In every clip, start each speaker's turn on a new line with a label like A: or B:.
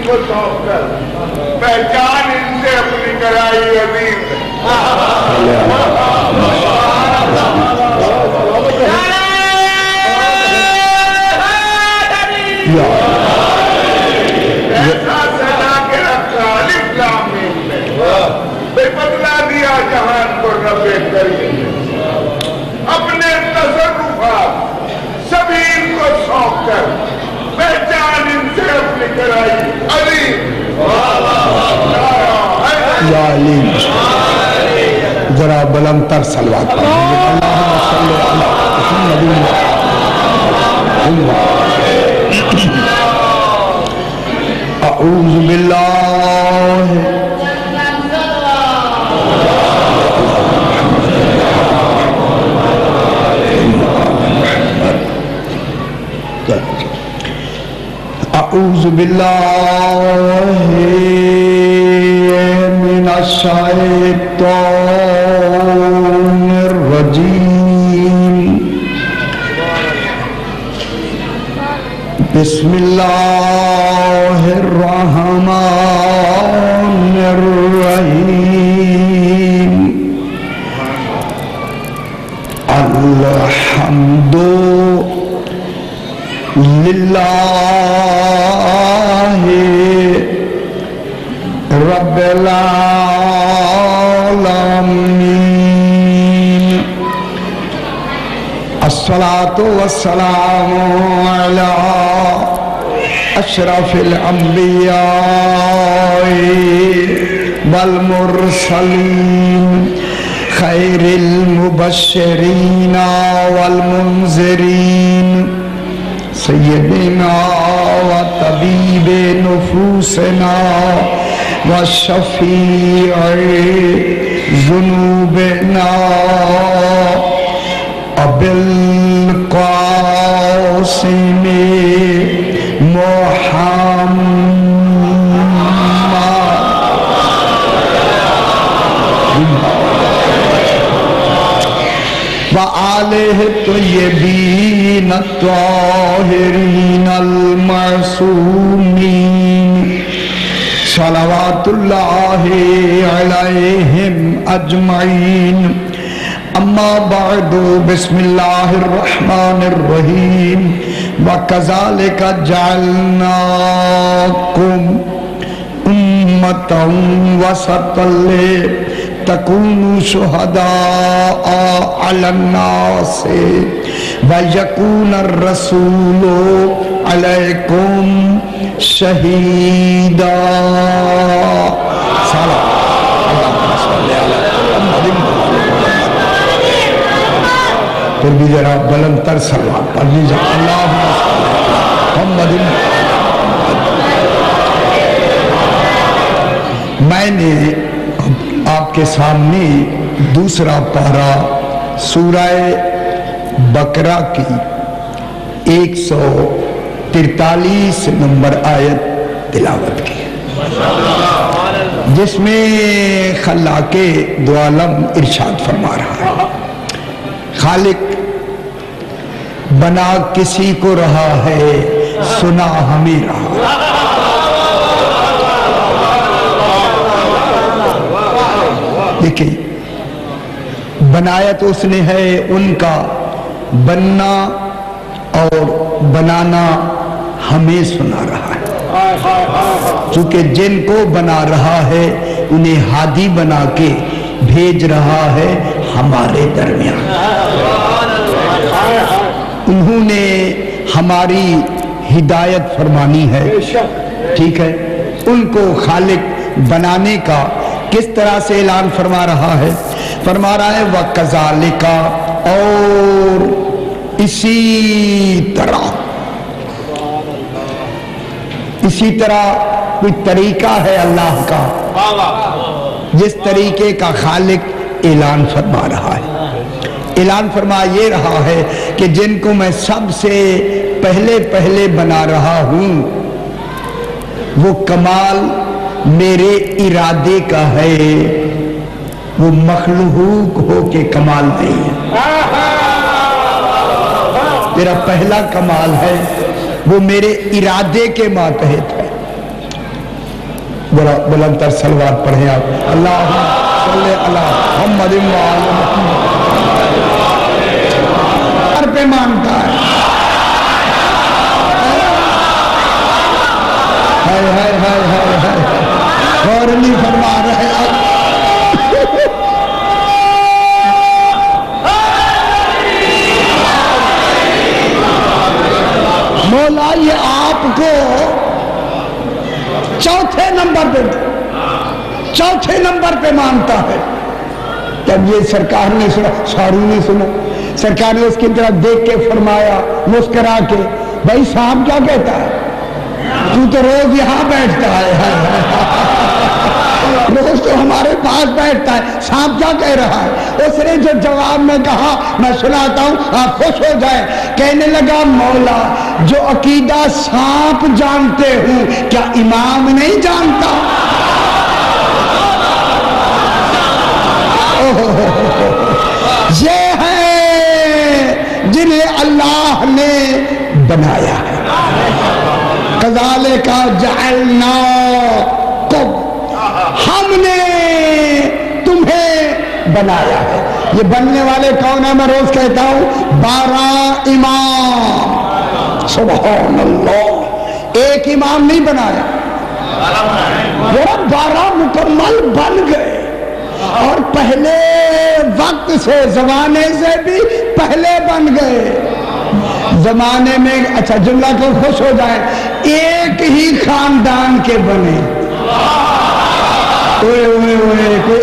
A: کو سونپ کر پہچان ان سے اپنی کرائی عظیم ایسا سنا کے رکھا الف لام میم میں بے بدلا دیا جہان کو رب کریم اپنے تصرفات سبھی ان کو سونپ کر پہچان ان سے اپنی کرائی عظیم
B: یا علی ذرا بلند تر صلوات پڑھیں اللہم صلی علی محمد اعوذ باللہ اعوذ باللہ من الشیطان الرجیم بسم اللہ الرحمن الرحیم الحمد للہ رب العالمین الصلاة والسلام علی اشرف الانبیاء والمرسلین خیر المبشرین والمنذرین سیدنا و طبیب نفوسنا و شفیع ذنوبنا ابوالقاسم وآلہ الطیبین الطاہرین المعصومین صلوات اللہ علیہم اجمعین اما بعد بسم اللہ الرحمن الرحیم وکذالک جعلناکم امتا وسطا تکونوا شہداء علی الناس ویکون الرسول علیکم شہیدا پھر بھی ذرا بلند تر صلوات پڑھ لیجیے اللہم محمد میں نے آپ کے سامنے دوسرا پارہ سورہ بقرہ کی 143 نمبر آیت تلاوت کی جس میں خلاق دو عالم ارشاد فرما رہا ہے خالق بنا کسی کو رہا ہے سنا ہمیں رہا دیکھیں بنایا تو اس نے ہے ان کا بننا اور بنانا ہمیں سنا رہا ہے چونکہ جن کو بنا رہا ہے انہیں ہادی بنا کے بھیج رہا ہے ہمارے درمیان انہوں نے ہماری ہدایت فرمانی ہے ٹھیک ہے ان کو خالق بنانے کا کس طرح سے اعلان فرما رہا ہے فرما رہا ہے وَكَذَلِكَ اور اسی طرح کوئی طریقہ ہے اللہ کا جس طریقے کا خالق اعلان فرما رہا ہے اعلان فرما یہ رہا ہے کہ جن کو میں سب سے پہلے بنا رہا ہوں وہ کمال میرے ارادے کا ہے وہ مخلوق ہو کے کمال نہیں ہے میرا پہلا کمال ہے وہ میرے ارادے کے ماتحت ہے बुलंद तर सलवात पढ़े आप। अल्लाह सल्ले अला मुहम्मद व आले मुहम्मद पे मानता है। हाय हाय हाय हाय हाय गौर नहीं फरमा रहे आप। मौला ये आपको चौथे नंबर पे मानता है। तब ये सरकार ने सुना, सारी ने सुना। सरकार ने उसकी तरफ देख के फरमाया मुस्कुरा के, भाई साहब क्या कहता है, तू तो रोज यहाँ बैठता है, रोज तो हमारे पास बैठता है, सांप क्या कह रहा है। उसने जो जवाब में कहा मैं सुनाता हूँ, आप खुश हो जाए। कहने लगा मौला जो अकीदा सांप जानते हूँ क्या इमाम नहीं जानता। ये है जिन्हें अल्लाह ने बनाया है। कज़ालिका जअलनाकुम, हमने तुम्हें बनाया है। ये बनने वाले कौन है मैं रोज कहता हूं, 12 इमाम। सुभान अल्लाह, एक इमाम नहीं बनाया, वो 12 मुकम्मल बन गए। और पहले वक्त से, जमाने से भी पहले बन गए। जमाने में, अच्छा जुमला को खुश हो जाए, एक ही खानदान के बने। कोई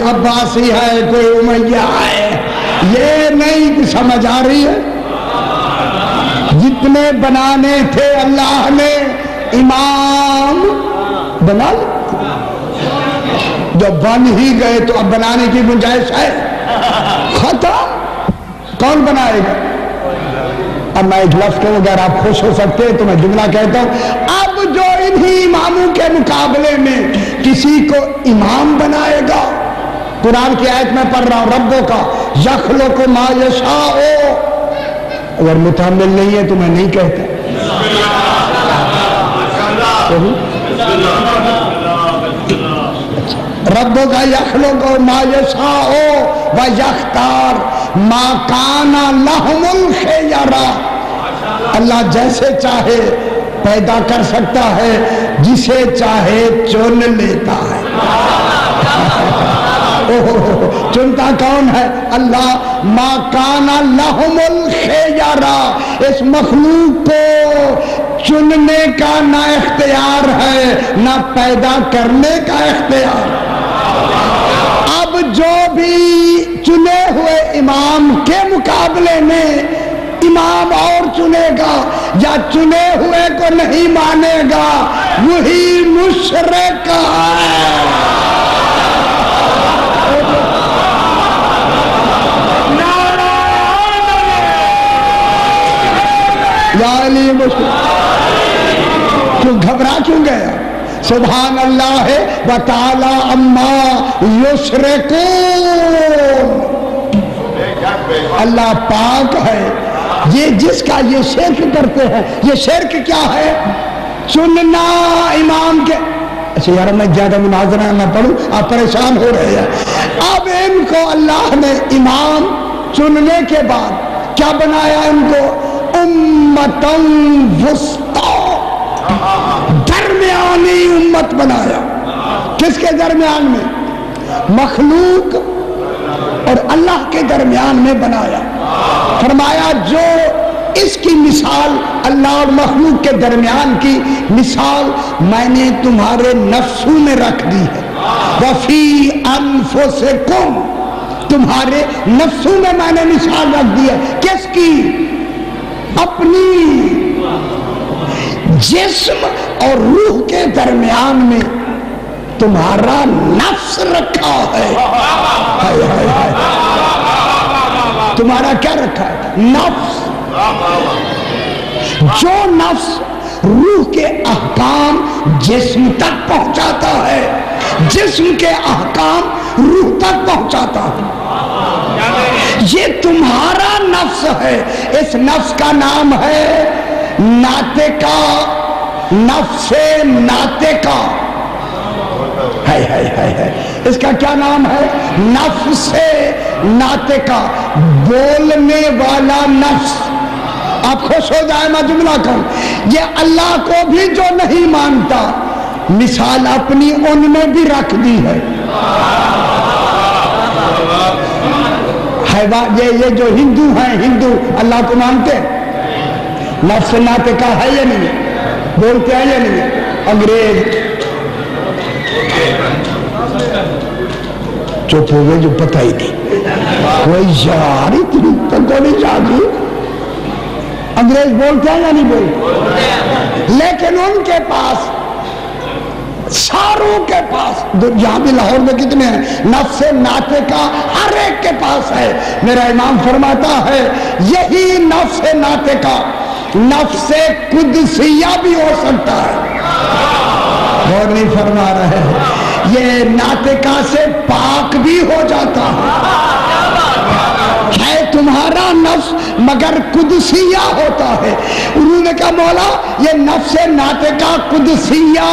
B: अब्बासी है, कोई उमैया है, ये नहीं समझ आ रही है। जितने बनाने थे अल्लाह ने इमाम बना ले। जब बन ही गए तो अब बनाने की गुंजाइश है, खत्म। कौन बनाएगा। अब मैं एक लफ्ज कहूं, अगर आप खुश हो सकते हैं तो मैं जुमला कहता हूं, अब जो इन्हीं इमामों के मुकाबले में किसी को इमाम बनाएगा। कुरान की आयत में पढ़ रहा हूं, रब्बों का यखलुकु मा यशाओ। अगर मुतहम्मिल नहीं है तो मैं नहीं कहता। रब्बों का यखलुकु मा यशाओ व यख्तार मा काना लहुमुल खियरा। अल्लाह जैसे चाहे पैदा कर सकता है, जिसे चाहे चुन लेता है। चुनता कौन है? अल्लाह। मा काना लहुमुल खियरा, इस मखलूक को चुनने का ना इख्तियार है ना पैदा करने का इख्तियार। अब जो भी चुने हुए इमाम के मुकाबले में इमाम और चुनेगा या चुने हुए को नहीं मानेगा, वही मुशरिक है। क्यों घबरा क्यों गया? सुभान अल्लाह है व ताला अम्मा युशरिकून। अल्लाह पाक है। ये जिसका ये शिर्क करते हैं, ये शिर्क क्या है? चुनना इमाम के। अच्छा यार मैं ज्यादा मुनाजरा ना पढ़ूं, आप परेशान हो रहे हैं। अब इनको अल्लाह ने इमाम चुनने के बाद क्या बनाया? इनको उम्मतन वुस्ता, दरमियानी उम्मत बनाया। किसके दरमियान में? मखलूक और अल्लाह के दरमियान में बनाया। फरमाया जो इसकी मिसाल, अल्लाह और मखलूक के दरमियान की मिसाल मैंने तुम्हारे नफ्सों में रख दी है। वफी अनफुसिकुम, तुम्हारे नफ्सों में मैंने मिसाल रख दी है। किसकी? अपनी। जिस्म और रूह के दरमियान में तुम्हारा नफ्स रखा है। हाय हाय हाय। तुम्हारा क्या रखा है? नफ्स। जो नफ्स रूह के अहकाम जिस्म तक पहुंचाता है, जिस्म के अहकाम रूह तक पहुंचाता है। ये तुम्हारा नफ्स है। इस नफ्स का नाम है नातिका, नफ्से नातिका। है। इसका क्या नाम है? नफ्स नातिका, बोलने वाला नफ्स। आप खुश हो जाए, मैं जुमला कहूं, ये अल्लाह को भी जो नहीं मानता, मिसाल अपनी उनमें भी रख दी है। ये जो हिंदू हैं, हिंदू अल्लाह को मानते हैं? नफ्स नातिका है या नहीं? बोलते हैं या नहीं? अंग्रेज चुप हो गए, जो पता ही नहीं। कोई यार इतनी तो नहीं चाहिए। अंग्रेज बोलते हैं या नहीं बोलते? लेकिन उनके पास, सारों के पास, यहां भी लाहौर में कितने हैं नफ्स नातिका? हर एक के पास है। मेरा इमाम फरमाता है यही नफ्स नातिका नफ्स कुदसिया भी हो सकता है। और नहीं फरमा रहे हैं, ये नातिका से पाक भी हो जाता है तुम्हारा नफ्स, मगर कुदसिया होता है। उन्होंने कहा मौला ये नफ्स नातिका कुदसिया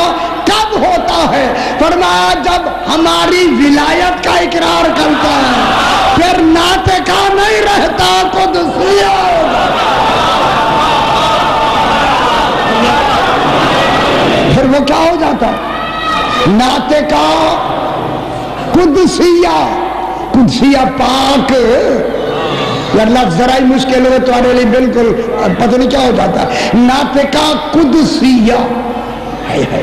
B: कब होता है? फरमाया जब हमारी विलायत का इकरार करता है, फिर नातिका नहीं रहता, कुदसिया। फिर वो क्या हो जाता? नातिका कुदसिया, कुदसिया पाक। यार लफ्ज़ जरा ही मुश्किल हो तुम्हारे लिए, बिल्कुल पता नहीं क्या हो जाता। नातिका कुदसिया है।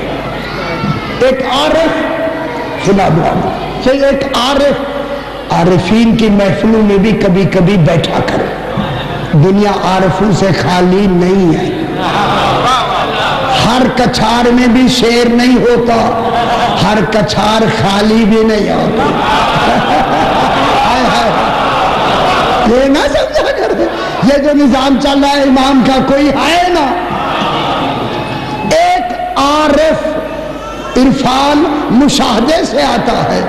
B: एक आरिफ सुना दो, एक आरिफ आरिफीन की महफिलों में भी कभी कभी बैठा करो। दुनिया आरिफों से खाली नहीं है। हर कछार में भी शेर नहीं होता, हर कछार खाली भी नहीं होता। ये ना समझा कर, ये जो निजाम चल रहा है इमाम का, कोई है ना। एक आरिफ इरफान मुशाहदे से आता है,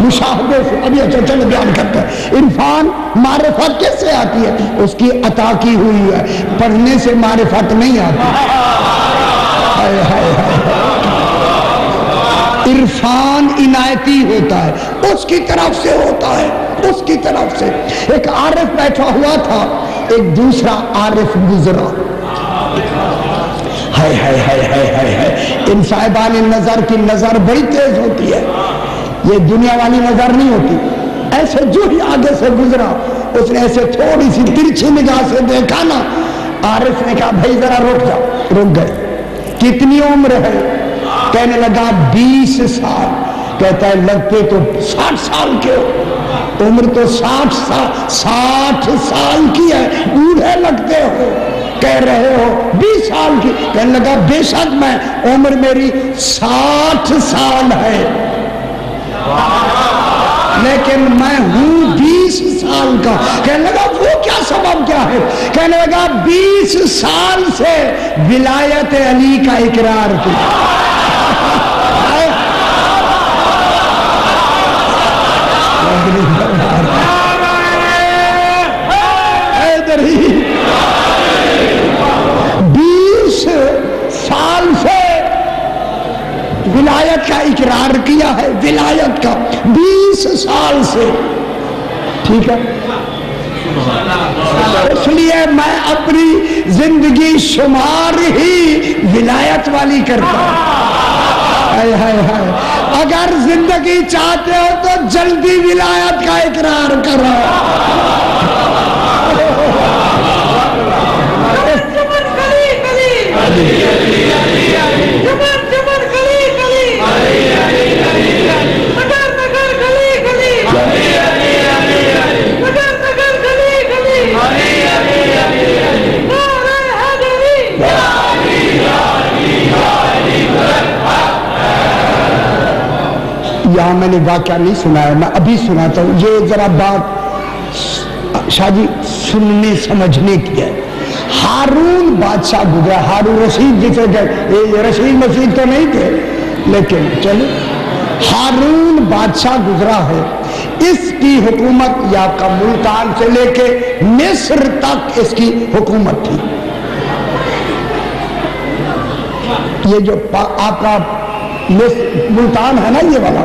B: मुशाहदे से। अभी अच्छा चलो बयान करते हैं। इरफान मारिफत कैसे आती है? उसकी अता की हुई है, पढ़ने से मारिफत नहीं आती। हाय हाय हाय। इरफान इनायती होता है, उसकी तरफ से होता है, उसकी तरफ से। एक आरिफ बैठा हुआ था, एक दूसरा आरिफ गुजरा। हाय हाय हाय हाय हाय हाय। इन साहिबान नजर की नजर बड़ी तेज होती है, ये दुनिया वाली नजर नहीं होती। ऐसे जो ही आगे से गुजरा, उसने ऐसे थोड़ी सी तिरछी निगाह से देखा ना, आरिफ ने कहा भाई जरा रुक जाओ। रुक गए। कितनी उम्र है? कहने लगा 20 साल। कहता है लगते तो 60 साल के हो, उम्र तो 60 साल की है, बूढ़े लगते हो। कह रहे हो 20 साल की। कहने लगा बेशक मैं, उम्र मेरी 60 साल है, लेकिन मैं हूं 20 साल का। कहने लगा वो क्या सबब क्या है? कहने लगा 20 साल से विलायत अली का इकरार किया। इधर ही 20 साल से विलायत का इकरार किया है, विलायत का 20 साल से। ठीक है, इसलिए मैं अपनी जिंदगी शुमार ही विलायत वाली करता हूं। हाय हाय हाय। अगर जिंदगी चाहते हो तो जल्दी विलायत का इकरार करो। यहाँ मैंने वाक़या नहीं सुनाया, मैं अभी सुनाता हूँ। ये जरा बात शादी सुनने समझने की है। हारून बादशाह गुजरा, हारून रशीद जिसे गए, रशीद मसीद तो नहीं थे, लेकिन चलो हारून बादशाह गुजरा है। इसकी हुकूमत या का मुल्तान से लेके मिस्र तक इसकी हुकूमत थी। ये जो आपका मुल्तान है ना ये वाला,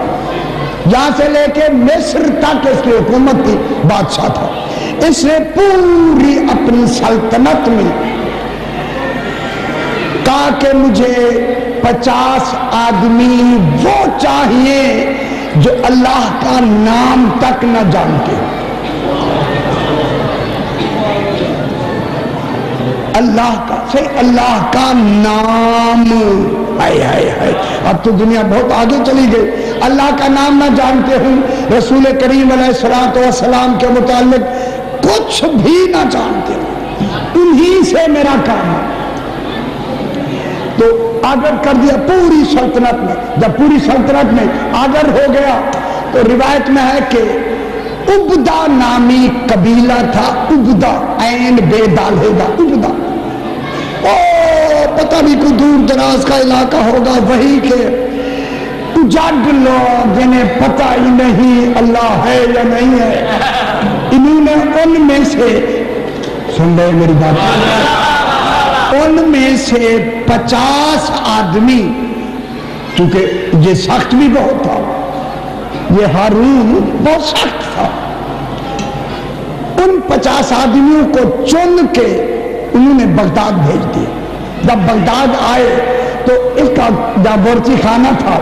B: यहाँ से लेके मिस्र तक इसकी हुकूमत थी, बादशाह था। इसने पूरी अपनी सल्तनत में कहा कि मुझे 50 आदमी वो चाहिए जो अल्लाह का नाम तक न जानते। अल्लाह का से अल्लाह का नाम, हाय हाय हाय, अब तो दुनिया बहुत आगे चली गई। अल्लाह का नाम ना जानते हूँ, रसूल करीम अलैहिस्सलाम के मुतालिक कुछ भी ना जानते हूँ, उन्हीं से मेरा काम है। तो आगर कर दिया पूरी सल्तनत में। जब पूरी सल्तनत में आगर हो गया तो रिवायत में है कि उबदा नामी कबीला था, उबदा, ऐन बेदालेदा, उबदा। ओ पता नहीं कोई दूर दराज का इलाका होगा, वही के उजाड लोग जिन्हें पता ही नहीं अल्लाह है या नहीं है, इन्होंने उनमें से, सुन रहे मेरी बात, उनमें से 50 आदमी, क्योंकि ये सख्त भी बहुत था, ये हारून बहुत सख्त था, उन 50 आदमियों को चुन के उन्होंने बगदाद भेज दिया। जब बगदाद आए तो इसका जब बोरची खाना था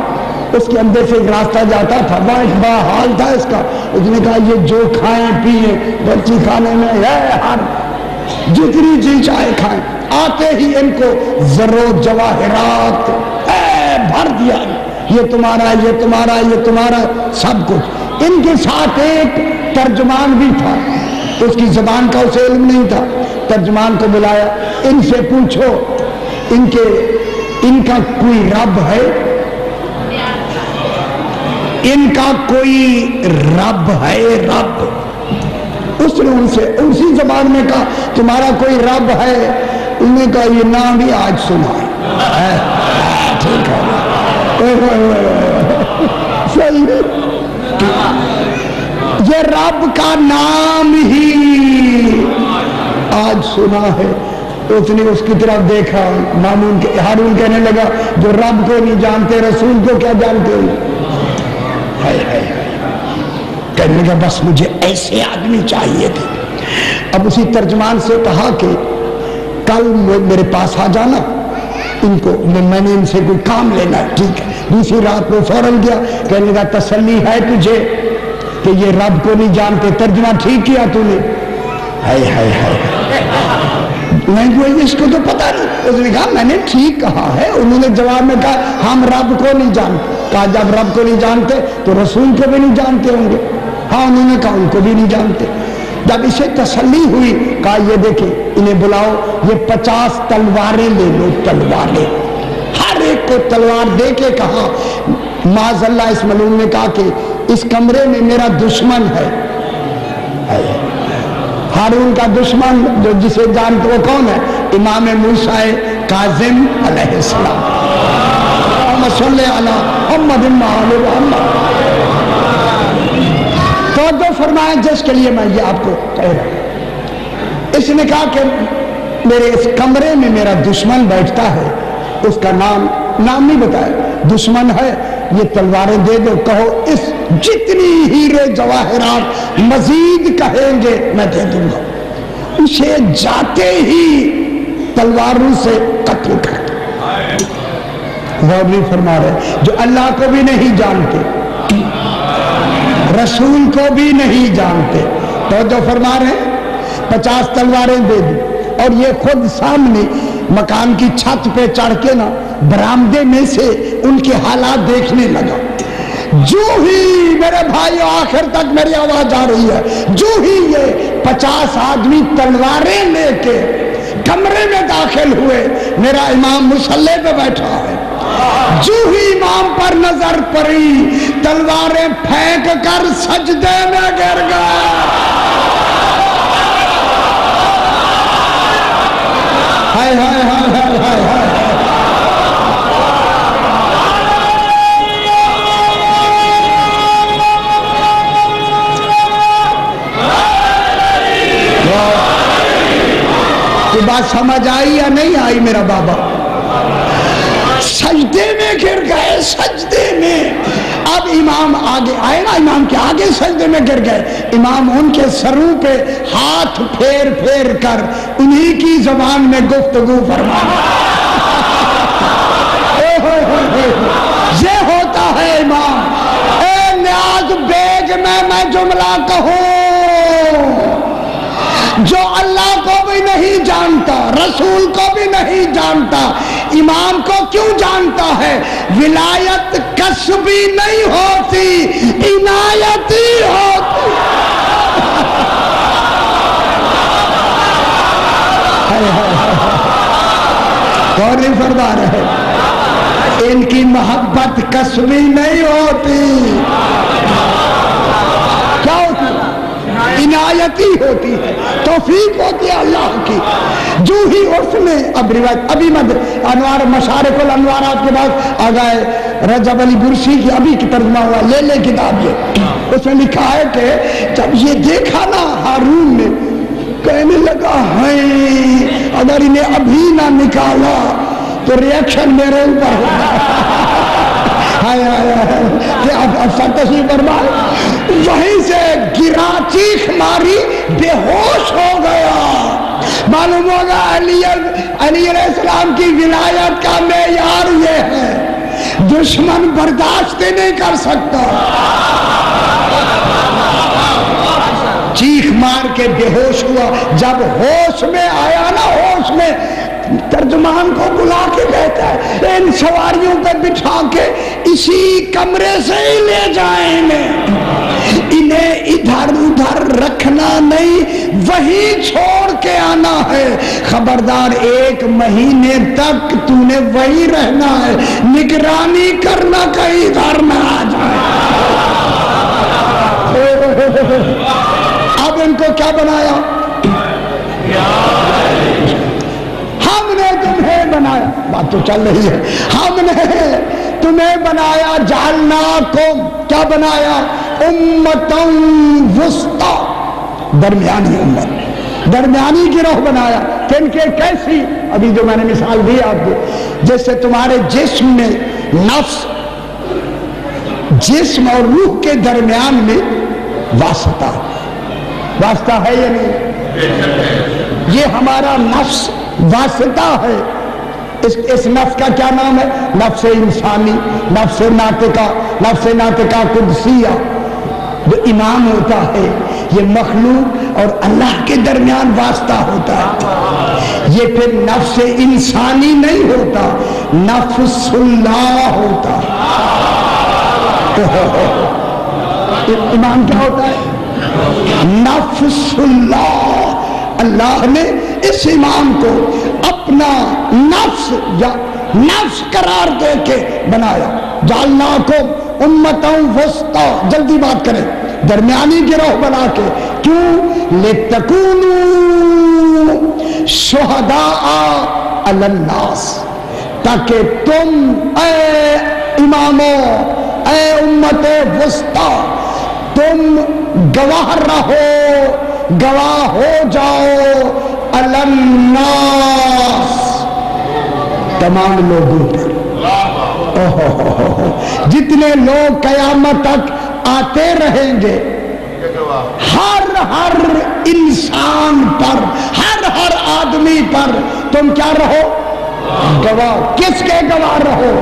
B: उसके अंदर से एक रास्ता जाता था, वहाँ एक बड़ा हाल था इसका। उसने कहा ये जो खाएं पिए बोरची खाने में है, हर जितनी चीज चाहे खाएं। आते ही इनको जरो जवाहरात भर दिया, ये तुम्हारा, ये तुम्हारा, ये तुम्हारा, सब कुछ। इनके साथ एक तर्जुमान भी था, उसकी जबान का उसे इल्म नहीं था। तर्जुमान को बुलाया, इनसे पूछो इनका कोई रब है, इनका कोई रब है, रब। उसने उनसे उसी जबान में कहा तुम्हारा कोई रब है? उन्होंने कहा ये नाम भी आज सुना है। ठीक है, सही है, ये रब का नाम ही आज सुना है। तो उसने उसकी तरफ देखा, हारून कहने लगा जो रब को नहीं जानते रसूल को क्या जानते हो? कहने लगा बस मुझे ऐसे आदमी चाहिए थे। अब उसी तर्जमान से कहा कि कल मेरे पास आ जाना, इनको मैंने इनसे कोई काम लेना है। ठीक है। दूसरी रात को फौरन गया, कहने लगा तसल्ली है तुझे कि ये रब को नहीं जानते? तर्जुमा ठीक किया तूने। हाय हाय हाय, लैंग्वेज इसको तो पता नहीं। उसने कहा मैंने ठीक कहा है। उन्होंने जवाब में कहा हम रब को नहीं जानते। कहा जब रब को नहीं जानते तो रसूल को भी नहीं जानते होंगे। हाँ, उन्होंने कहा उनको भी नहीं जानते। जब इसे तसल्ली हुई, कहा ये देखे इन्हें बुलाओ, ये 50 तलवारें ले लो, तलवारें। हर एक को तलवार दे के कहा, माज़अल्लाह इस मलूम ने कहा कि इस कमरे में मेरा दुश्मन है। हारून का दुश्मन जो जिसे जानते वो कौन है? इमाम मूसा काज़िम अलैहिस्सलाम। तो जो फरमाया जिसके लिए मैं ये आपको कह रहा हूं, इसने कहा कि मेरे इस कमरे में मेरा दुश्मन बैठता है, उसका नाम नहीं बताया, दुश्मन है, ये तलवारें दे दो, कहो इस जितनी हीरे जवाहरात मजीद कहेंगे मैं दे दूंगा। उसे जाते ही तलवारों से कत्ल कर दो। गौर नहीं फरमा रहे, जो अल्लाह को भी नहीं जानते, रसूल को भी नहीं जानते, तो जो फरमा रहे 50 तलवारें दे दी। और ये खुद सामने मकान की छत पे चढ़ के ना बरामदे में से उनके हालात देखने लगा। जो ही मेरे भाई आखिर तक मेरी आवाज आ रही है, जो ही ये 50 आदमी तलवारें लेके कमरे में दाखिल हुए, मेरा इमाम मुसल्ले पे बैठा है, जो ही इमाम पर नजर पड़ी तलवारें फेंक कर सजदे में गिर गए। हाय हाय हाय हाय हाय हाय। बात समझ आई या नहीं आई मेरा बाबा? سجدے میں گر گئے، سجدے میں۔ اب امام آگے آئے نا، امام کے آگے سجدے میں گر گئے، امام ان کے سروں پہ ہاتھ پھیر پھیر کر انہی کی زبان میں گفتگو فرمایا۔ یہ ہوتا ہے امام۔ اے نیاز بیگ میں جملہ کہوں، جو اللہ کو بھی نہیں جانتا، رسول کو بھی نہیں جانتا، امام کو کیوں جانتا ہے؟ ولایت کسبی نہیں ہوتی، عنایت ہی ہوتی۔ اور نہیں فرما رہے، ان کی محبت کسبی نہیں ہوتی، کیا ہوتی؟ عنایت ہی ہوتی ہے، توفیق ہوتی ہے اللہ کی۔ جو ہی اس نے اب روایت ابھی انوار مشارق الانوارات کے بعد آ گئے رجب علی برسی کی، ابھی کی ترجمہ ہوا، لے کتاب یہ، اس میں لکھا ہے کہ جب یہ دیکھا نا ہارون نے، کہنے لگا ہے اگر انہیں ابھی نہ نکالا تو ریاکشن میرے اوپر ہوگا۔ اب تشریف فرمائے، وہیں سے گرا، چیخ ماری، بے ہوش ہو گیا۔ معلوم ہوگا علی علیہ السلام کی ولایت کا معیار یہ ہے، دشمن برداشت نہیں کر سکتا۔ چیخ مار کے بے ہوش ہوا، جب ہوش میں آیا نا، ہوش میں ترجمان کو بلا کے کہتا ہے ان سواریوں پہ بٹھا کے اسی کمرے سے ہی لے جائیں، انہیں ادھر ادھر رکھنا نہیں، وہیں چھوڑ کے آنا ہے۔ خبردار 1 مہینے تک تو نے وہیں رہنا ہے، نگرانی کرنا کہیں ادھر نہ آ جائے۔ اب ان کو کیا بنایا؟ ہم نے تمہیں بنایا، بات تو چل رہی ہے، ہم نے تمہیں بنایا، جعلناکم، کیا بنایا؟ امتاً وسطی، درمیانی امت، درمیانی گروہ بنایا۔ کن کے کیسی؟ ابھی جو میں نے مثال دی آپ کو، جیسے تمہارے جسم میں نفس، جسم اور روح کے درمیان میں واسطہ ہے یا نہیں؟ یہ ہمارا نفس واسطہ ہے۔ اس نفس کا کیا نام ہے؟ نفس انسانی، نفس ناطقہ قدسیہ۔ جو امام ہوتا ہے یہ مخلوق اور اللہ کے درمیان واسطہ ہوتا ہے، یہ پھر نفس انسانی نہیں ہوتا، نفس اللہ ہوتا ہے۔ امام کیا ہوتا ہے؟ نفس اللہ۔ اللہ نے اس امام کو اپنا نفس یا نفس قرار دے کے بنایا۔ جعلناکم امتاً وسطی، جلدی بات کریں، درمیانی گروہ بنا کے، کیوں؟ لتکونوا شہداء علی الناس، تاکہ تم اے اماموں، اے امت وسطی، تم گواہ رہو، گواہ ہو جاؤ علی الناس، تمام لوگوں پر۔ جتنے لوگ قیامت تک آتے رہیں گے، ہر انسان پر، ہر آدمی پر تم کیا رہو؟ گواہ۔ کس کے گواہ رہو؟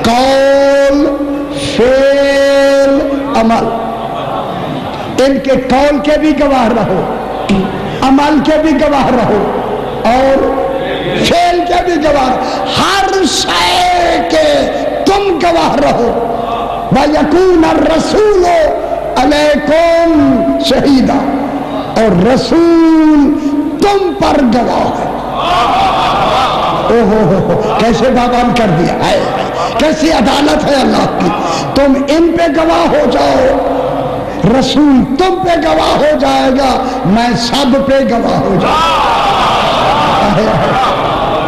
B: قول، فعل، عمل۔ ان کے قول کے بھی گواہ رہو، عمل کے بھی گواہ رہو، اور فعل کے بھی گواہ رہو، ہر شے کے تم گواہ رہو۔ وَيَكُونَ الرَّسُولُ عَلَيْكُمْ شَهِيدًا، اور رسول تم پر گواہ ہے۔ کیسے بابان کر دیا ہے، کیسی عدالت ہے اللہ کی۔ تم ان پہ گواہ ہو جاؤ، رسول تم پہ گواہ ہو جائے گا، میں سب پہ گواہ ہو جاؤں۔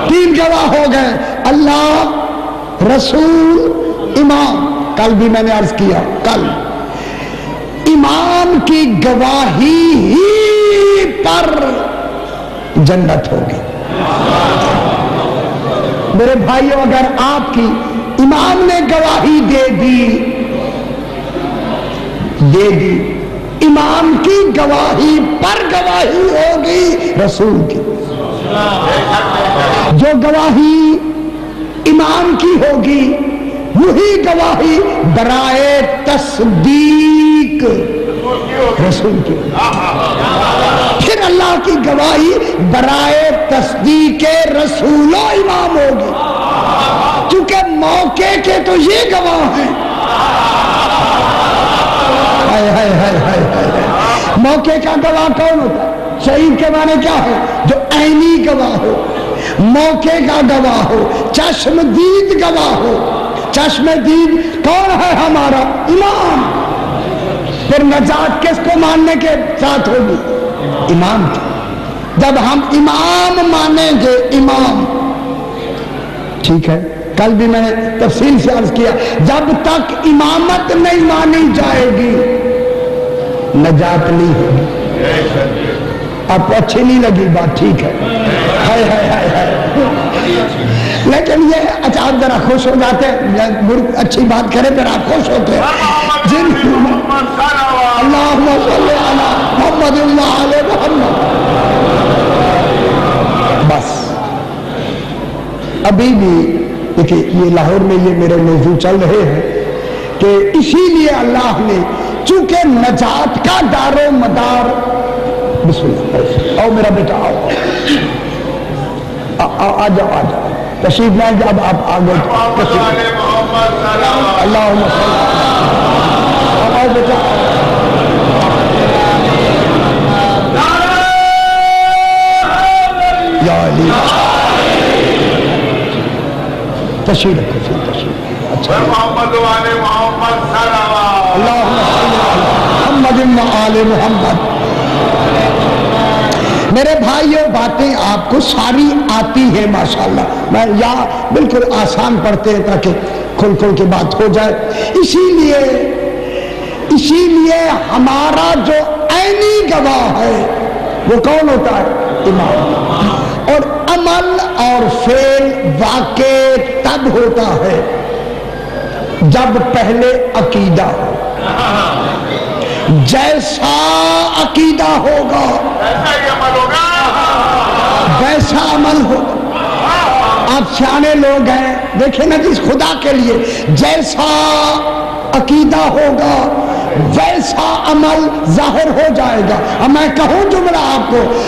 B: 3 گواہ ہو گئے، اللہ، رسول، امام۔ کل بھی میں نے عرض کیا، کل امام کی گواہی ہی پر جنت ہوگی۔ میرے بھائیوں، اگر آپ کی امام نے گواہی دے دی، امام کی گواہی پر گواہی ہوگی رسول کی، جو گواہی امام کی ہوگی وہی گواہی برائے تصدیق رسول کی، پھر اللہ کی گواہی برائے تصدیق رسول و امام ہوگی، کیونکہ موقع کے تو یہ گواہ ہیں۔ موقع کا گواہ کون ہوتا ہے؟ شہید کے معنی کیا ہے؟ جو عینی گواہ ہو، موقع کا گواہ ہو، چشم دید گواہ ہو۔ چشم دید کون ہے؟ ہمارا امام۔ پھر نجات کس کو ماننے کے ساتھ ہوگی؟ امام کی۔ جب ہم امام مانیں گے، امام، ٹھیک ہے، کل بھی میں نے تفصیل سے عرض کیا، جب تک امامت نہیں مانی جائے گی نجات نہیں ہوگی۔ آپ کو اچھی نہیں لگی بات، ٹھیک ہے، لیکن یہ اچھا آپ ذرا خوش ہو جاتے ہیں، اچھی بات کرے پھر آپ خوش ہوتے ہیں۔ جن اللہم صلی علی محمد وعلی محمد۔ بس ابھی بھی دیکھیں یہ لاہور میں یہ میرے موضوع چل رہے ہیں کہ اسی لیے اللہ نے چونکہ نجات کا دار و مدار، بسم اللہ، آؤ میرا بیٹا، آؤ آ جاؤ تشریف لائیں، جب آپ آ گئے اللہم صلی آؤ بیٹا، یا علی تشریف رکھو، اچھا
A: محمد والے محمد صلوات
B: اللہم صلی علی محمد وآل محمد۔ میرے بھائیوں باتیں آپ کو ساری آتی ہیں ماشاءاللہ، میں یا بالکل آسان پڑھتے ہیں تاکہ کھل کھل کے بات ہو جائے۔ اسی لیے ہمارا جو عینی گواہ ہے وہ کون ہوتا ہے؟ امام۔ اور عمل اور فعل واقع تب ہوتا ہے جب پہلے عقیدہ ہو، جیسا عقیدہ ہوگا ویسا عمل ہوگا۔ آپ سیانے لوگ ہیں، دیکھیں نا جس خدا کے لیے جیسا عقیدہ ہوگا ویسا عمل ظاہر ہو جائے گا۔ اب میں کہوں جملہ آپ کو،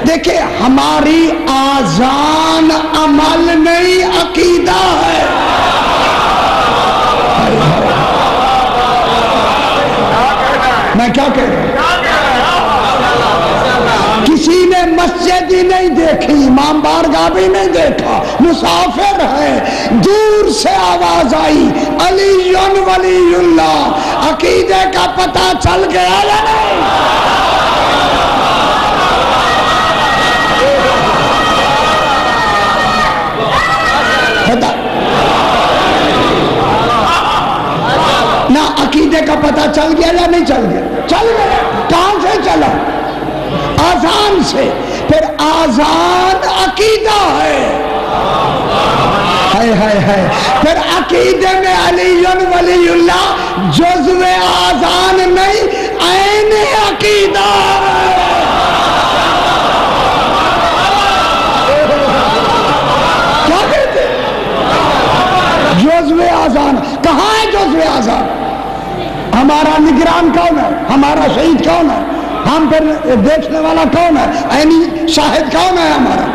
B: دیکھیں ہماری آذان عمل نہیں عقیدہ ہے۔ میں کیا کہہ رہا ہوں؟ کسی نے مسجد ہی نہیں دیکھی، امام بارگاہ بھی نہیں دیکھا، مسافر ہے، دور سے آواز آئی علی ولی اللہ، عقیدے کا پتہ چل گیا یا نہیں؟ نہ عقیدے کا پتہ چل گیا یا نہیں چل گیا؟ چل گیا۔ کہاں سے چلا؟ آذان سے۔ پھر آذان عقیدہ ہے۔ پھر عقیدے میں علی ولی اللہ جزو آذان نہیں، عین عقیدہ ہے۔ کیا کہتے ہیں؟ جزو آذان کہاں ہے؟ جزو آذان ہمارا نگران کون ہے؟ ہمارا شہید کون ہے؟ ہم پھر دیکھنے والا کون ہے؟ عینی شاہد کون ہے ہمارا؟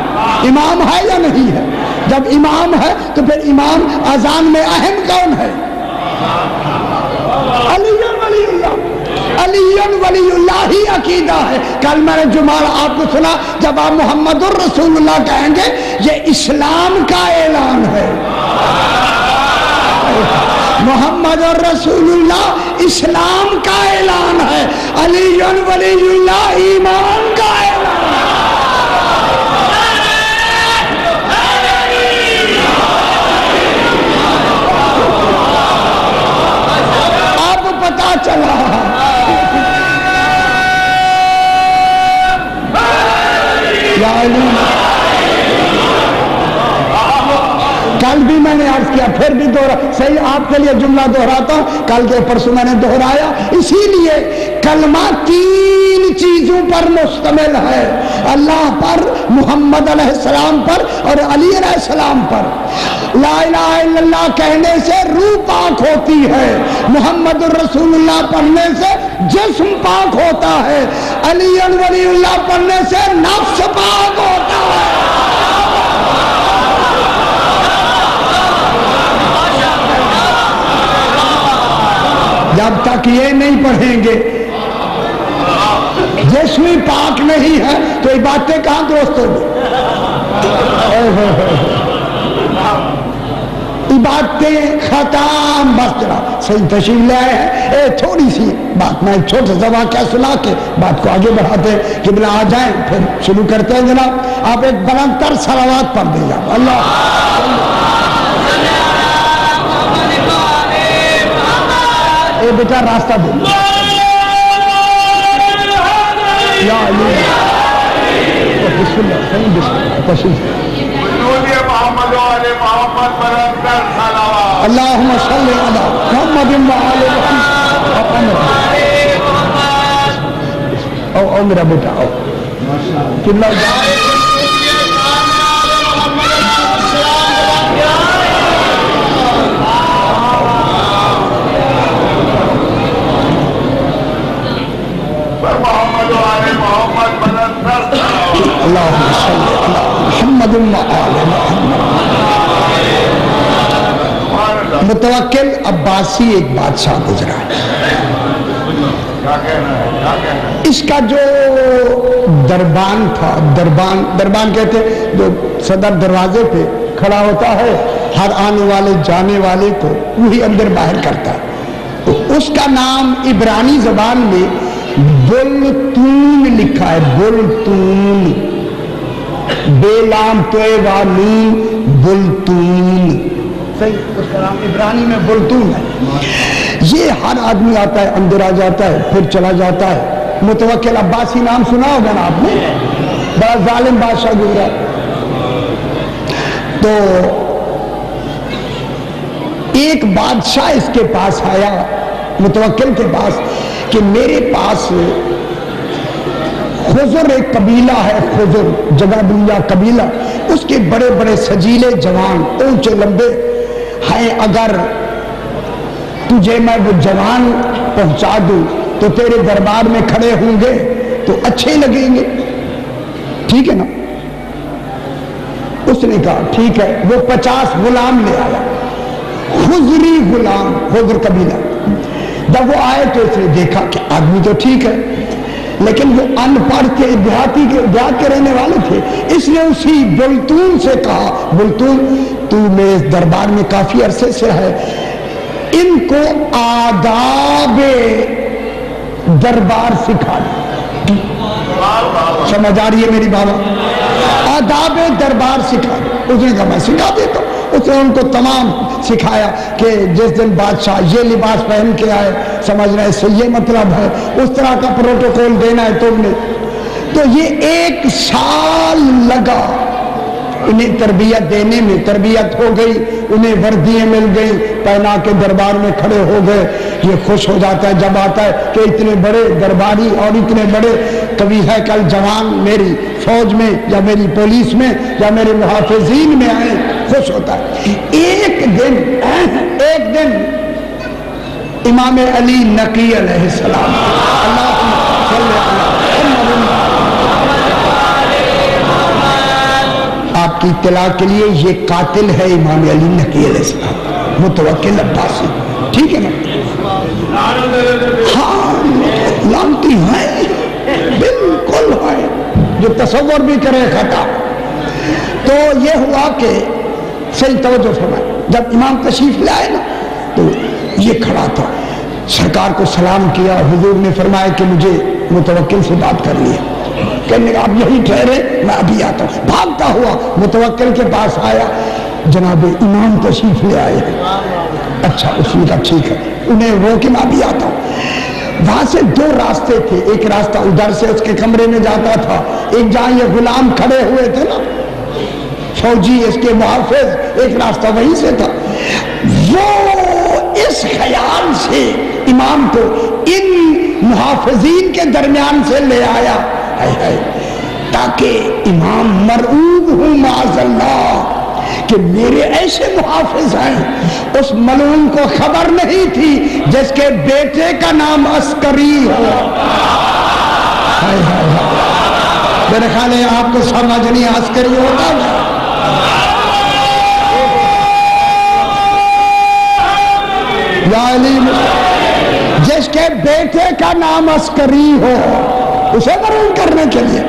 B: امام ہے یا نہیں ہے؟ جب امام ہے تو پھر امام اذان میں اہم کون ہے؟ علی ولی اللہ۔ علی ولی اللہ ہی عقیدہ ہے۔ کل میں نے جمعہ آپ کو سنا، جب آپ محمد الرسول اللہ کہیں گے یہ اسلام کا اعلان ہے۔ محمد الرسول اللہ اسلام کا اعلان ہے، علی ولی اللہ ایمان کا اعلان ہے۔ اب پتا چلا یا علی کل بھی میں نے عرض کیا، پھر بھی دوہرا، صحیح آپ کے لیے جملہ دہراتا ہوں، کل کے پرسوں میں نے دہرایا، اسی لیے کلمہ 3 چیزوں پر مشتمل ہے، اللہ پر، محمد علیہ السلام پر اور علی علیہ السلام پر۔ لا الہ الا اللہ کہنے سے روح پاک ہوتی ہے، محمد الرسول اللہ پڑھنے سے جسم پاک ہوتا ہے، علی ولی اللہ پڑھنے سے نفس پاک ہوتا ہے۔ جب تک یہ نہیں پڑھیں گے، جسم پاک نہیں ہے تو یہ باتیں کہاں درست ہوگی؟ باتیں ختم، بس ذرا صحیح تشریف لے آئے ہیں، تھوڑی سی بات میں چھوٹا سا واقعہ سنا کے بات کو آگے بڑھاتے ہیں، قبلہ آ جائیں پھر شروع کرتے ہیں جناب۔ آپ ایک بلند تر صلوات پڑھ دیں آپ، اللہ اے بیٹا راستہ دے یا علی، بسم اللہ، بسم اللہ، تشریف
A: محمد و آل محمد برکر صلوات
B: اللہم صلی علی محمد و آل محمد۔ او میرا بیٹا او قبلہ
A: محمد و آل محمد برکر صلوات
B: اللہم صلی علی محمد و آل محمد۔ متوکل عباسی ایک بادشاہ گزرا ہے،
A: کیا کہنا ہے، کیا کہنا ہے؟
B: اس کا جو دربان تھا، دربان کہتے جو صدر دروازے پہ کھڑا ہوتا ہے، ہر آنے والے جانے والے کو وہی اندر باہر کرتا ہے، تو اس کا نام عبرانی زبان میں بلتون لکھا ہے، بلتون، بے لام توے و نون، بلتون، صحیح اس کا نام عبرانی میں بلتون ہے۔ یہ ہر آدمی آتا ہے، اندر آ جاتا ہے، پھر چلا جاتا ہے۔ متوکل عباسی نام سنا ہوگا نا آپ نے، بڑا ظالم بادشاہ گزرا۔ تو ایک بادشاہ اس کے پاس آیا، متوکل کے پاس، کہ میرے پاس خضر ایک قبیلہ ہے، خضر جگہ دنیا قبیلہ، اس کے بڑے بڑے سجیلے جوان اونچے لمبے ہیں، اگر تجھے میں وہ جوان پہنچا دوں تو تیرے دربار میں کھڑے ہوں گے تو اچھے لگیں گے، ٹھیک ہے نا؟ اس نے کہا ٹھیک ہے۔ وہ 50 غلام لے آیا، خضری غلام، خضر قبیلہ۔ جب وہ آئے تو اس نے دیکھا کہ آدمی تو ٹھیک ہے، لیکن وہ ان پڑھ کے دیہات کے رہنے والے تھے، اس نے اسی بلتون سے کہا، بلتون تو میرے دربار میں کافی عرصے سے ہے، ان کو آداب دربار سکھا دے۔ سمجھ آ رہی ہے میری بابا؟ آداب دربار سکھا دے۔ اس نے کہا میں سکھا دیتا ہوں۔ اس نے ان کو تمام سکھایا کہ جس دن بادشاہ یہ لباس پہن کے آئے، سمجھ رہے اس سے یہ مطلب ہے، اس طرح کا پروٹوکول دینا ہے تم نے۔ تو یہ 1 سال لگا انہیں تربیت دینے میں، تربیت ہو گئی، انہیں وردیاں مل گئی، پہنا کے دربار میں کھڑے ہو گئے۔ یہ خوش ہو جاتا ہے جب آتا ہے کہ اتنے بڑے درباری اور اتنے بڑے کبھی ہے کل جوان میری فوج میں یا میری پولیس میں یا میرے محافظین میں آئے، خوش ہوتا ہے۔ ایک دن امام علی نقی علیہ السلام، اللہم صلی علی محمد، آپ کی اطلاع کے لیے یہ قاتل ہے امام علی نقی علیہ السلام، متوکل عباسی، ٹھیک ہے نا؟ ہاں لانتی ہے، بالکل ہے، جو تصور بھی کرے خطا۔ تو یہ ہوا کہ صحیح توجہ فرمائے، جب امام تشریف لے آئے نا تو یہ کھڑا تھا، سرکار کو سلام کیا، حضور نے فرمایا کہ مجھے متوکل سے بات کرنی ہے۔ کہنے لگا آپ یہی ٹھہرے، میں ابھی آتا ہوں۔ بھاگتا ہوا متوکل کے پاس آیا، جناب امام تشریف لے آئے ہیں۔ اچھا، اس نے کہا ٹھیک ہے، انہیں رو کہ میں ابھی آتا ہوں۔ وہاں سے 2 راستے تھے، ایک راستہ ادھر سے اس کے کمرے میں جاتا تھا، ایک جہاں یہ غلام کھڑے ہوئے تھے نا، फौजी, इसके मुहाफिज, एक रास्ता वहीं से था। वो इस ख्याल से इमाम को इन मुहाफिजीन के दरमियान से ले आया है ताकि इमाम मरऊब हूं माज़अल्लाह कि मेरे ऐसे मुहाफिज हैं। उस मलूम को खबर नहीं थी जिसके बेटे का नाम अस्करी हो। हाय हाय हाय, मेरे ख्याल है आपको समझ नहीं अस्करी होता ना। जिसके बेटे का नाम अस्करी हो उसे मरूब करने के लिए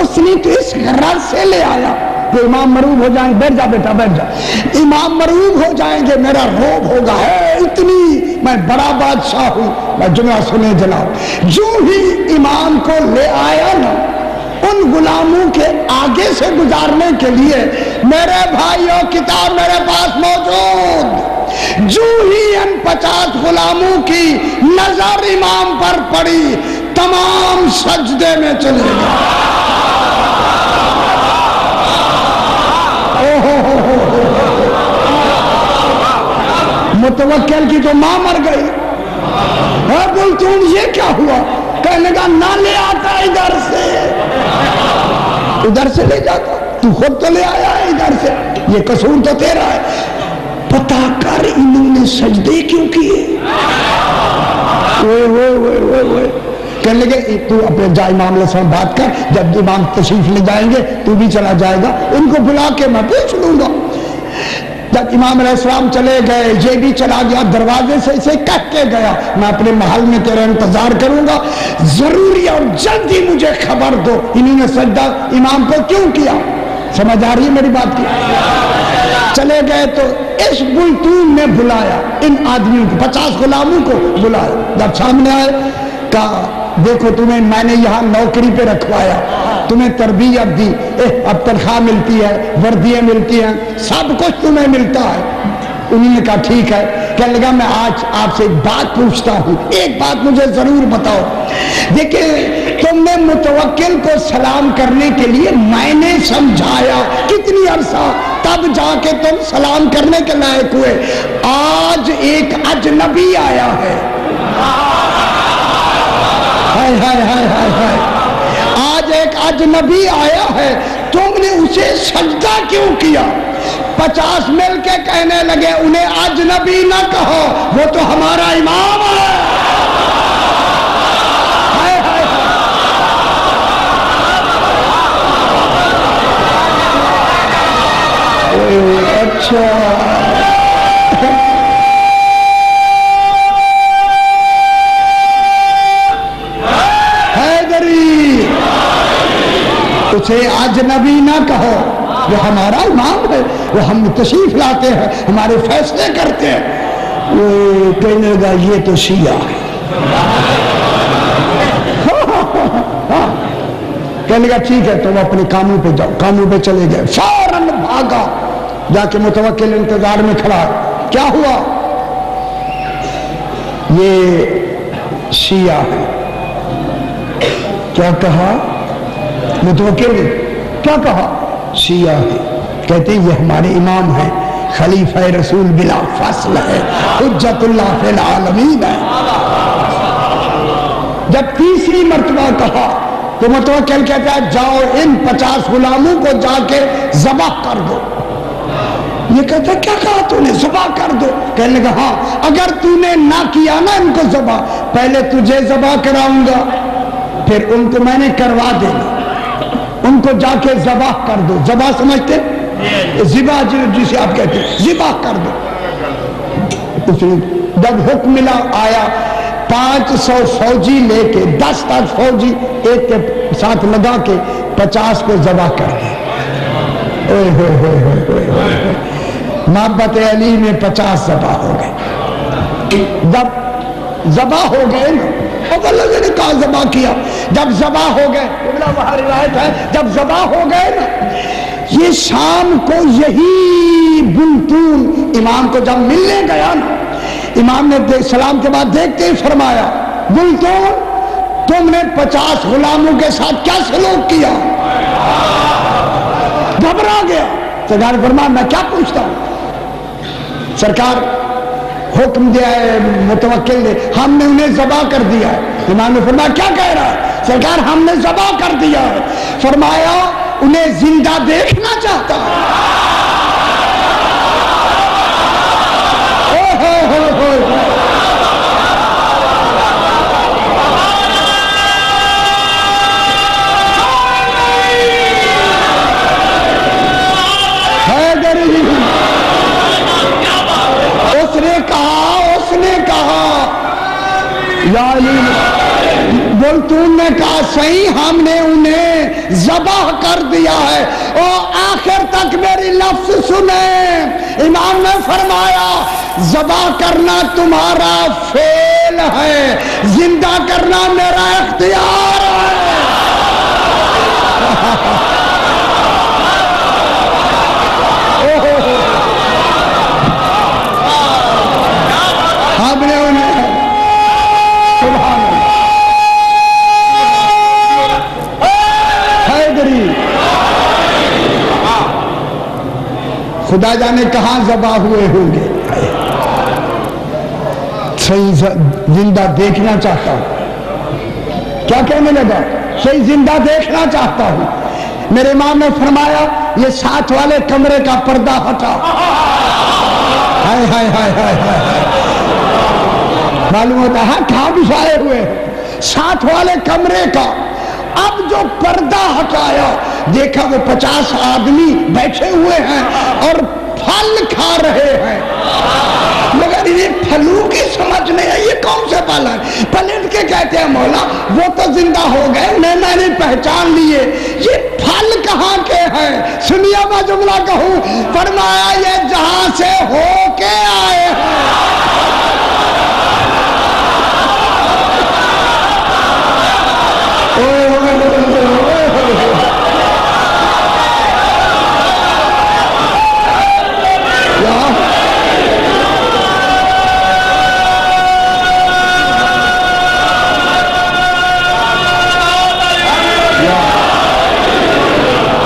B: उसने तो इस गरज से ले आया कि इमाम मरूब हो जाएंगे। बैठ जा बेटा बैठ जा, इमाम मरूब हो जाएंगे, मेरा रोब होगा है इतनी, मैं बड़ा बादशाह हूं। मैं जुमला सुने जनाब, जो ही इमाम को ले आया ना उन गुलामों के आगे से गुजारने के लिए, मेरे भाइयों किताब मेरे पास मौजूद, जो ही इन 50 गुलामों की नजर इमाम पर पड़ी तमाम सजदे में चले गए। मुतवक्किल की तो मां मर गई। बुलतून ये क्या हुआ? कहने लगा ना ले आता इधर से, उधर से ले जाता, तू खुद तो ले आया है इधर से, ये कसूर तो तेरा है। पता कर इन्होंने सजदे क्यों किए? कहने लगे तू अपने जा इमाम से बात कर, जब इमाम तशरीफ ले जाएंगे तू भी चला जाएगा, उनको बुला के मैं पूछ लूंगा। जब इमाम अलैहिस्सलाम चले गए, ये भी चला गया, दरवाजे से इसे कह के गया मैं अपने महल में तेरा इंतजार करूंगा, जरूरी और जल्दी मुझे खबर दो इन्होंने सजदा इमाम को क्यों किया। समझ आ रही है मेरी बात की? चले गए तो इस बुलतून ने बुलाया इन आदमियों को, 50 गुलामों को बुलाया। जब सामने आए कहा देखो तुम्हें मैंने यहाँ नौकरी पे रखवाया, तुम्हें तरबियत दी, अब तनख्वाह मिलती है, वर्दियां मिलती हैं, सब कुछ तुम्हें मिलता है। उन्होंने कहा ठीक है। कहने लगा मैं आज आपसे एक बात पूछता हूँ, एक बात मुझे जरूर बताओ। देखिए तुमने मुतवक्किल को सलाम करने के लिए मैंने समझाया कितनी अरसा, तब जाके तुम सलाम करने के लायक हुए। आज एक अजनबी आया है, हाय हाय हाय हाय हाय, आज एक अजनबी आया है, तुमने उसे सजदा क्यों किया? 50 मिल के कहने लगे उन्हें अजनबी ना कहो, वो तो हमारा इमाम है। हाय हाय हाय, अच्छा उसे अजनबी ना कहो, वो हमारा इमाम है, वो हम तशरीफ लाते हैं, हमारे फैसले करते हैं। वो कहने लगा ये तो शिया है। कहने लगा ठीक है तुम अपने कामों पे जाओ। कामों पे चले गए, फौरन भागा, जाके मुतवक्किल इंतजार में खड़ा। क्या हुआ? ये शिया है। क्या कहा? मुतवक्किल ने क्या कहा? शिया है। कहते ये हमारे इमाम है, खलीफा रसूल बिला फासला है, हुज्जतुल्लाह फिल आलमीन है। जब तीसरी मर्तबा कहा तो मुतवक्किल कहता है जाओ इन 50 गुलामों को जाके ज़बह कर दो। ये कहता क्या कहा तूने? ज़बह कर दो। कहने लगा हाँ, अगर तूने ना किया ना इनको ज़बह, पहले तुझे ज़बह कराऊंगा, फिर उनको मैंने करवा देना, उनको जाके ज़बह कर दो। ज़बह समझते? ज़िबा जिसे आप कहते हैं, ज़िबा कर दो। उसने जब हुक्म मिला आया, 500 फौजी लेके 10 फौजी एक के साथ लगा के 50 को ज़बह कर दिया। मोहब्बत अली में 50 ज़बह हो गए। जब ज़बह हो गए ना, अल्लाह ने कहा ज़बह किया, जब ज़बह हो गए, वहाँ रिवायत है जब ज़बह हो गए ना, ये शाम को यही बुलतून इमाम को जब मिलने गया ना, इमाम ने सलाम के बाद देखते ही फरमाया बुलतून तुमने 50 गुलामों के साथ क्या सलूक किया? घबरा गया, सरकार ने फरमाया मैं क्या पूछता हूँ? सरकार हुक्म दिया है मुतवक्किल ने, हमने उन्हें ज़बा कर दिया है। इमाम ने फरमाया क्या कह रहा है? सरकार हमने ज़बा कर दिया है। फरमाया उन्हें जिंदा देखना चाहता है। उसने कहा या अली, बोल तूने कहा सही, हमने उन्हें ज़बाह कर दिया है। और आखिर तक मेरी लफ्ज़ सुने। इमाम ने फरमाया ज़बाह करना तुम्हारा फेल है, जिंदा करना मेरा इख्तियार है। हमने उन्हें सुभान हैदरी, खुदा जाने कहां ज़बा हुए होंगे। सही जिंदा देखना चाहता हूं। क्या कहने लगा? सही जिंदा देखना चाहता हूं। मेरे इमाम ने फरमाया ये साथ वाले कमरे का पर्दा हटाओ। हाय हाय हाय हाय हाय, मालूम होता है कहां बिछाए हुए? साथ वाले कमरे का। अब जो पर्दा हटाया, देखा वो 50 आदमी बैठे हुए हैं और फल खा रहे हैं, मगर ये फलों की समझ नहीं है, ये कौन से फल है? पलट के कहते हैं मौला वो तो जिंदा हो गए, मैंने पहचान लिए, ये फल कहाँ के हैं? सुनिए मैं जुमला कहूँ, फरमाया ये जहां से होके आए हैं।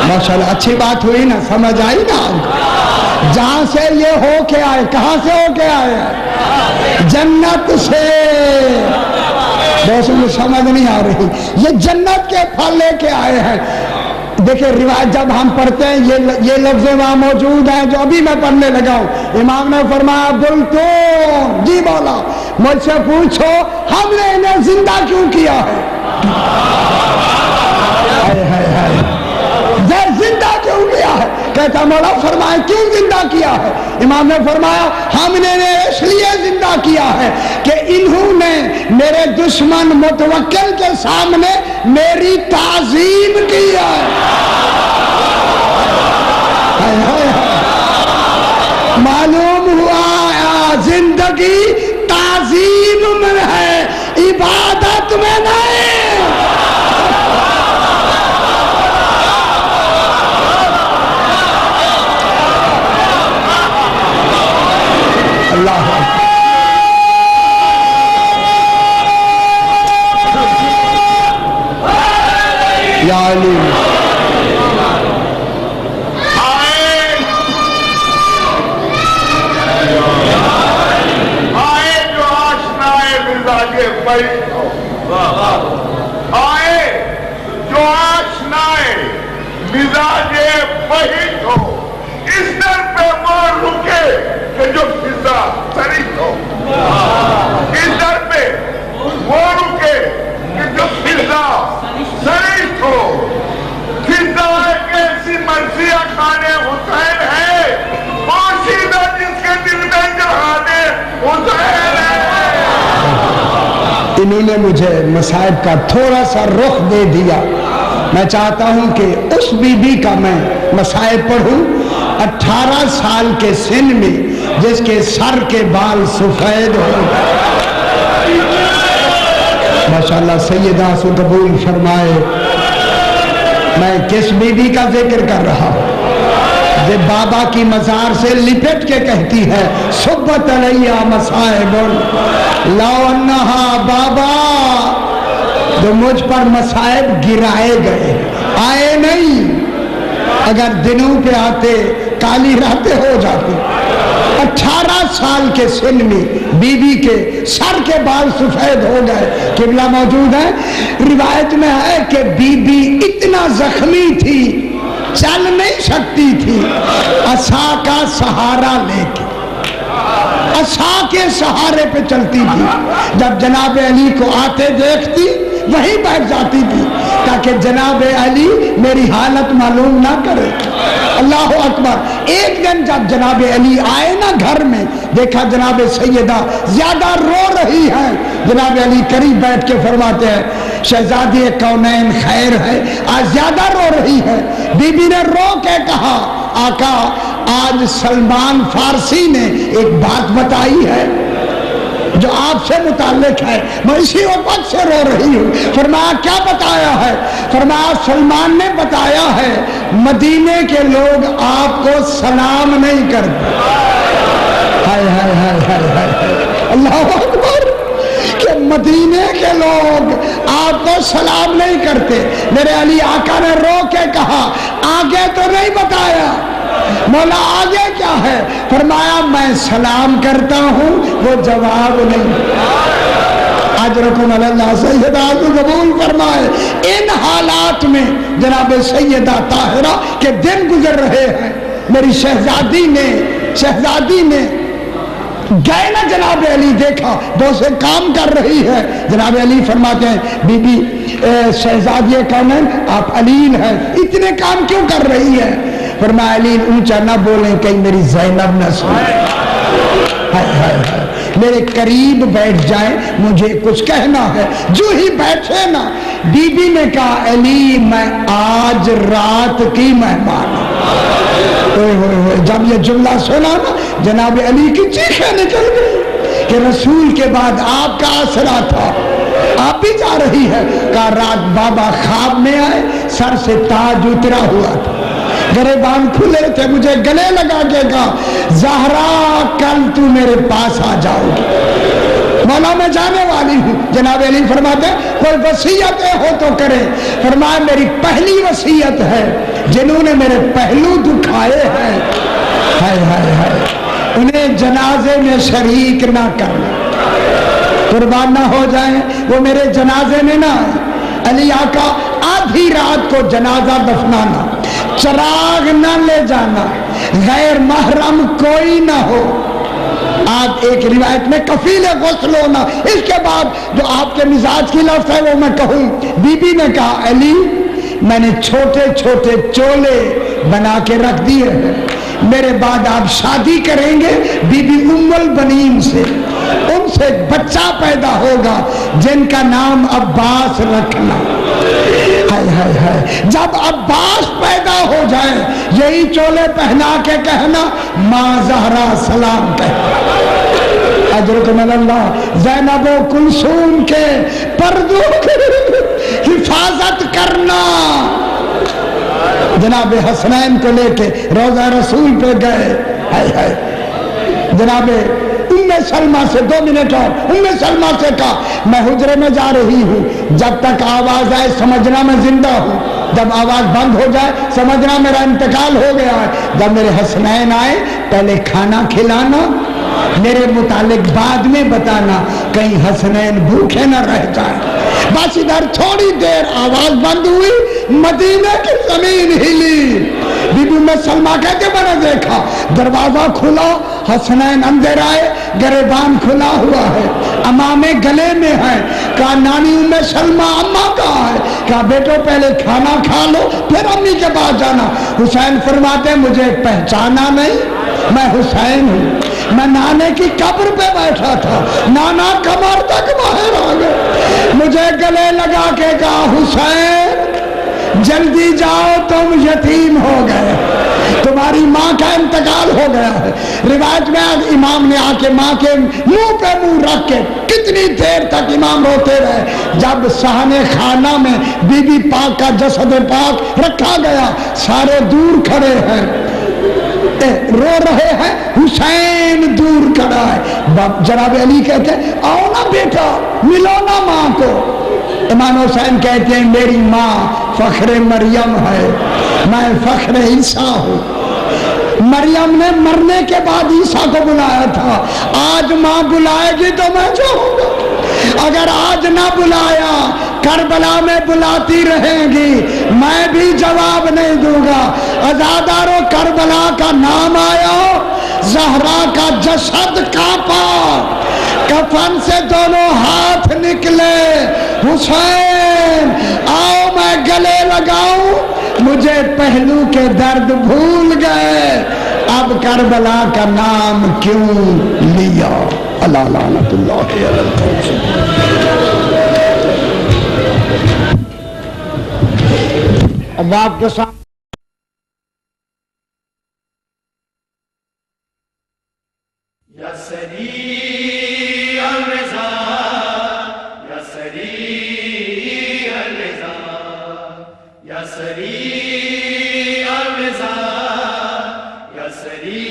B: माशाल्लाह अच्छी बात हुई ना, समझ आई ना? जहां से ये हो के आए, कहां से हो के आए? जन्नत से। दोस्तों समझ नहीं आ रही, ये जन्नत के फल लेके आए हैं। देखिए रिवायत जब हम पढ़ते हैं ये लफ्ज़ वहां मौजूद है जो अभी मैं पढ़ने लगा हूं। इमाम ने फरमाया बोल तो जी बोला, मुझसे पूछो हमने इन्हें जिंदा क्यों किया है? जिंदा क्यों किया है? कहता मौला फरमाया क्यों जिंदा किया है? इमाम ने फरमाया हमने इसलिए जिंदा किया है कि इन्होंने मेरे दुश्मन मुतवक्किल के सामने मेरी ताजीम की है। मालूम हुआ जिंदगी ताजीम में है, इबादत में नहीं। अल्लाह या अली
A: आए जो आशनाए मिजाजे पई आए जो आशनाए मिजाजे बहित हो, इस दर पे मोर रुके कि जो फिजा सरित हो, इस दर पे वो रुके कि जो फिजा सरित हो। फिजा एक ऐसी मर्जिया खाने हुसैन है, पोशीदा जिसके दिल में जहाने हुसैन है।
B: इन्होंने मुझे मसाइब का थोड़ा सा रुख दे दिया। मैं चाहता हूं कि उस बीबी का मैं मसाइब पढ़ूं 18 साल के सिन में, जिसके सर के बाल सफेद हो। माशाअल्लाह सैयदा से कबूल फरमाए। मैं किस बीबी का जिक्र कर रहा हूं? जो बाबा की मजार से लिपट के कहती है सुब्बत अलैया मसाइबुन लौ अन्नहा बाबा, जो मुझ पर मसाइब गिराए गए, आए नहीं। अगर दिनों पे आते काली रातें हो जाती। 18 साल के सिन में बीबी के सर के बाल सफेद हो गए। किबला मौजूद है, रिवायत में है कि बीबी इतना जख्मी थी, चल नहीं सकती थी, असा का सहारा लेके, असा के सहारे पे चलती थी। जब जनाब अली को आते देखती वहीं बैठ जाती थी ताकि जनाब अली मेरी हालत मालूम ना करे। अल्लाह अकबर। एक दिन जब जनाब अली आए ना घर में, देखा जनाब सैयदा ज्यादा रो रही है। जनाब अली करीब बैठ के फरमाते हैं, शहजादी कौनैन खैर है, आज ज्यादा रो रही है। बीबी ने रो के कहा, आका आज सलमान फारसी ने एक बात बताई है जो आपसे मुताल्लिक है, मैं इसी वक्त से रो रही हूँ। फरमाया क्या बताया है? फरमाया सलमान ने बताया है मदीने के लोग आपको सलाम नहीं करते। हाय हाय हाय हाय हाय, अल्लाह अकबर। कि मदीने के लोग आपको सलाम नहीं करते। मेरे अली आका ने रो के कहा, आगे तो नहीं बताया, मौला आगे क्या है? फरमाया मैं सलाम करता हूँ, वो जवाब नहीं। अजरकुम अल्लाह सैयदा को कबूल फरमाए। इन हालात में जनाब सैयदा ताहिरा के दिन गुजर रहे हैं। मेरी शहजादी ने गए ना जनाब अली, देखा वो से काम कर रही है। जनाब अली फरमाते हैं, बीबी शहजादी कौन है? आप अलील हैं, इतने काम क्यों कर रही है? फरमाया अलील ऊंचा ना बोलें कहीं मेरी ज़ैनब न सुने। हाय हाय हाय, मेरे करीब बैठ जाए, मुझे कुछ कहना है। जो ही बैठे ना, बीबी ने कहा, अली मैं आज रात की मेहमान हूं। जब ये जुमला सुना ना, जनाब अली की चीखें निकल गई कि रसूल के बाद आपका आसरा था, आप भी जा रही है। कहा रात बाबा ख्वाब में आए, सर से ताज उतरा हुआ था, गरेबान खुले थे, मुझे गले लगा के कहा ज़हरा कल तू मेरे पास आ जाओगी। मौला मैं जाने वाली हूँ। जनाब अली फरमाते कोई वसीयतें हो तो करे। फरमाया मेरी पहली वसीयत है, जिन्होंने मेरे पहलू दुखाए हैं, हाय हाय हाय, उन्हें जनाजे में शरीक ना करना, कुर्बान ना हो जाए, वो मेरे जनाजे में ना आए। अली आका आधी रात को जनाजा दफनाना, चराग न ले जाना, गैर महरम कोई ना हो। आप एक रिवायत में कफील गुस्ल होना। इसके बाद जो आपके मिजाज की लफ्ज़ है वो मैं कहूँ। बीबी ने कहा अली मैंने छोटे छोटे चोले बना के रख दिए हैं, मेरे बाद आप शादी करेंगे बीबी उम्मुल बनीन से, उनसे बच्चा पैदा होगा जिनका नाम अब्बास रखना। हाय हाय हाय, जब अब्बास पैदा हो जाए यही चोले पहना के कहना माँ ज़हरा सलाम कह। अल्लाह ज़ैनब व कुलसूम के पर्दों की हिफाजत करना। जनाब हसनैन को लेके रोज़ा रसूल पे गए। हाय हाय, जनाब उम्मे सलमा से 2 मिनट और उम्मे सलमा से कहा मैं हुजरे में जा रही हूँ, जब तक आवाज आए समझना मैं जिंदा हूँ, जब आवाज बंद हो जाए समझना मेरा इंतकाल हो गया है। जब मेरे हसनैन आए पहले खाना खिलाना, मेरे मुतालिक बाद में बताना, कहीं हसनैन भूखे न रह जाए। बस इधर थोड़ी देर आवाज बंद हुई, मदीने की जमीन हिली। बीबी में सलमा कहते मैंने देखा दरवाजा खुला, हसनैन अंदर आए, गरेबान खुला हुआ है, अमामे गले में है। कहा नानी उम्मे सलमा अम्मा कहाँ है? कहा बेटो पहले खाना खा लो फिर अम्मी के पास जाना। हुसैन फरमाते मुझे पहचाना नहीं, मैं हुसैन हूँ, मैं नाने की कब्र पे बैठा था, नाना कमर तक बाहर आ गए, मुझे गले लगा के कहा हुसैन जल्दी जाओ तुम यतीम हो गए, तुम्हारी माँ का इंतकाल हो गया है। रिवायत में इमाम ने आके माँ के मुंह पे मुंह रख के कितनी देर तक इमाम रोते रहे। जब सहने खाना में बीबी पाक का जसद पाक रखा गया, सारे दूर खड़े हैं, रो रहे हैं, हुसैन दूर खड़ा है। जनाब अली कहते आओ ना बेटा मिलो ना माँ को। इमाम हुसैन कहते हैं मेरी माँ फख्रे मरियम है, मैं फख्रे ईसा हूँ। مریم نے مرنے کے بعد عیسیٰ کو بلایا تھا، آج ماں بلائے گی تو میں جاؤں گا، اگر آج نہ بلایا کربلا میں بلاتی رہیں گی میں بھی جواب نہیں دوں گا۔ عزادارو کربلا کا نام آیا، زہرا کا جسد کانپا، کفن سے دونوں ہاتھ نکلے، حسین آؤ میں گلے لگاؤں، مجھے پہلو کے درد بھول گئے، اب کربلا کا نام کیوں لیا؟ اللہ لعنت اللہ علیہ۔ اب آپ کے ساتھ
C: یا سریع الرضا، یا سریع الرضا، یا سریع الرضا، یا سریع